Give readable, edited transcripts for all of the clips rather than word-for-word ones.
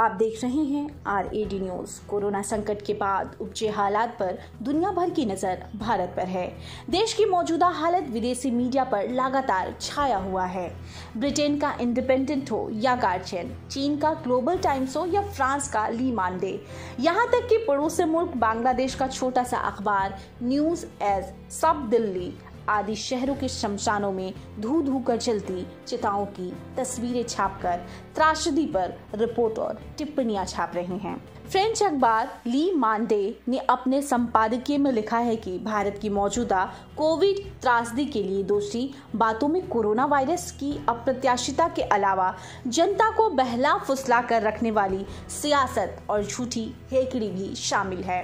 आप देख रहे हैं RAD न्यूज। कोरोना संकट के बाद उपजे हालात पर दुनिया भर की नजर भारत पर है। देश की मौजूदा हालत विदेशी मीडिया पर लगातार छाया हुआ है। ब्रिटेन का इंडिपेंडेंट हो या गार्जियन, चीन का ग्लोबल टाइम्स हो या फ्रांस का ली मांडे, यहाँ तक कि पड़ोसी मुल्क बांग्लादेश का छोटा सा अखबार न्यूज एज सब दिल्ली आदि शहरों के शमशानों में धू धू कर जलती चिताओं की तस्वीरें छापकर त्रासदी पर रिपोर्ट और टिप्पणियां छाप रहे हैं। फ्रेंच अखबार ली मांडे ने अपने संपादकीय में लिखा है कि भारत की मौजूदा कोविड त्रासदी के लिए दोषी बातों में कोरोना वायरस की अप्रत्याशितता के अलावा जनता को बहला फुसला कर रखने वाली सियासत और झूठी हेकड़ी भी शामिल है।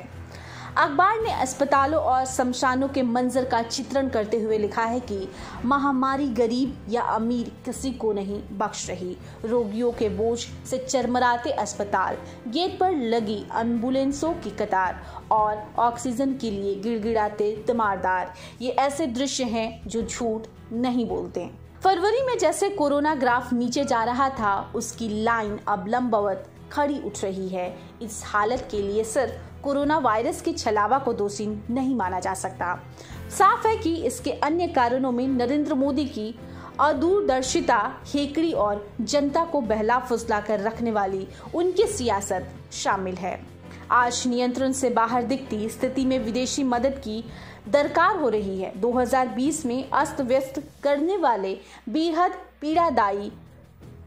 अखबार ने अस्पतालों और शमशानों के मंजर का चित्रण करते हुए लिखा है कि महामारी गरीब या अमीर किसी को नहीं बख्श रही। रोगियों के बोझ से चरमराते अस्पताल, गेट पर लगी एम्बुलेंसों की कतार और ऑक्सीजन के लिए गिड़गिड़ाते तीमारदार, ये ऐसे दृश्य हैं जो झूठ नहीं बोलते। फरवरी में जैसे कोरोना ग्राफ नीचे जा रहा था, उसकी लाइन अब लंबवत खड़ी उठ रही है। इस हालत के लिए सिर्फ कोरोना वायरस के छलावा को दोषी नहीं माना जा सकता। साफ है कि इसके अन्य कारणों में नरेंद्र मोदी की अदूरदर्शिता, हेकड़ी और जनता को बहला फुसला कर रखने वाली उनकी सियासत शामिल है। आज नियंत्रण से बाहर दिखती स्थिति में विदेशी मदद की दरकार हो रही है। 2020 में अस्त व्यस्त करने वाले बेहद पीड़ादायी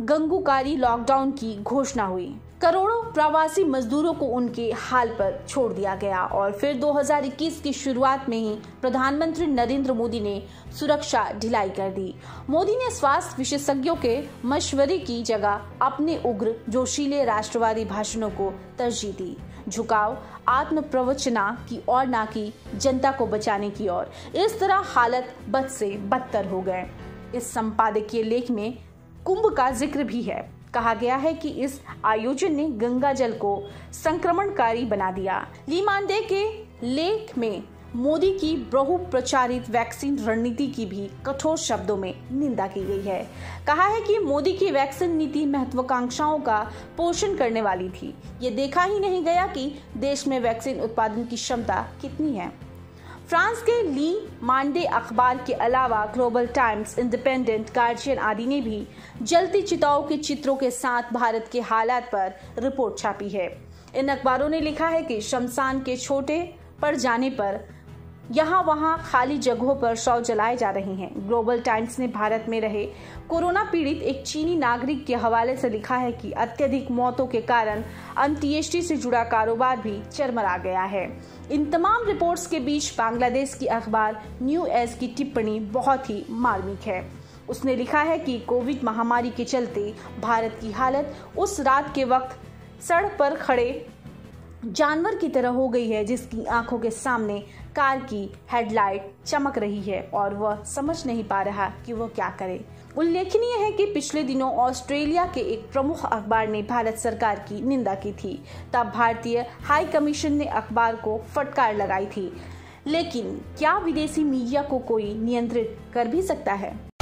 गंगूकारी लॉकडाउन की घोषणा हुई। करोड़ों प्रवासी मजदूरों को उनके हाल पर छोड़ दिया गया और फिर 2021 की शुरुआत में ही प्रधानमंत्री नरेंद्र मोदी ने सुरक्षा ढिलाई कर दी। मोदी ने स्वास्थ्य विशेषज्ञों के मशवरे की जगह अपने उग्र जोशीले राष्ट्रवादी भाषणों को तरजीह दी। झुकाव आत्म प्रवचना की ओर, ना कि जनता को बचाने की ओर। इस तरह हालत बद से बदतर हो गए। इस संपादकीय लेख में कुंभ का जिक्र भी है। कहा गया है कि इस आयोजन ने गंगा जल को संक्रमणकारी बना दिया। ली मांडे के लेख में मोदी की बहुप्रचारित वैक्सीन रणनीति की भी कठोर शब्दों में निंदा की गई है। कहा है कि मोदी की वैक्सीन नीति महत्वाकांक्षाओं का पोषण करने वाली थी। ये देखा ही नहीं गया कि देश में वैक्सीन उत्पादन की क्षमता कितनी है। फ्रांस के ली मांडे अखबार के अलावा ग्लोबल टाइम्स, इंडिपेंडेंट, गार्जियन आदि ने भी जलती चिताओं के चित्रों के साथ भारत के हालात पर रिपोर्ट छापी है। इन अखबारों ने लिखा है कि शमशान के छोटे पड़ जाने पर यहाँ वहाँ खाली जगहों पर शव जलाए जा रहे हैं। ग्लोबल टाइम्स ने भारत में रहे कोरोना पीड़ित एक चीनी नागरिक के हवाले से लिखा है कि अत्यधिक मौतों के कारण अंत्येष्टि से जुड़ा कारोबार भी चरमरा गया है। इन तमाम रिपोर्ट्स के बीच बांग्लादेश की अखबार न्यू एज की टिप्पणी बहुत ही मार्मिक है। उसने लिखा है कि कोविड महामारी के चलते भारत की हालत उस रात के वक्त सड़क पर खड़े जानवर की तरह हो गई है जिसकी आंखों के सामने कार की हेडलाइट चमक रही है और वह समझ नहीं पा रहा कि वह क्या करे। उल्लेखनीय है कि पिछले दिनों ऑस्ट्रेलिया के एक प्रमुख अखबार ने भारत सरकार की निंदा की थी। तब भारतीय हाई कमीशन ने अखबार को फटकार लगाई थी। लेकिन क्या विदेशी मीडिया को कोई नियंत्रित कर भी सकता है?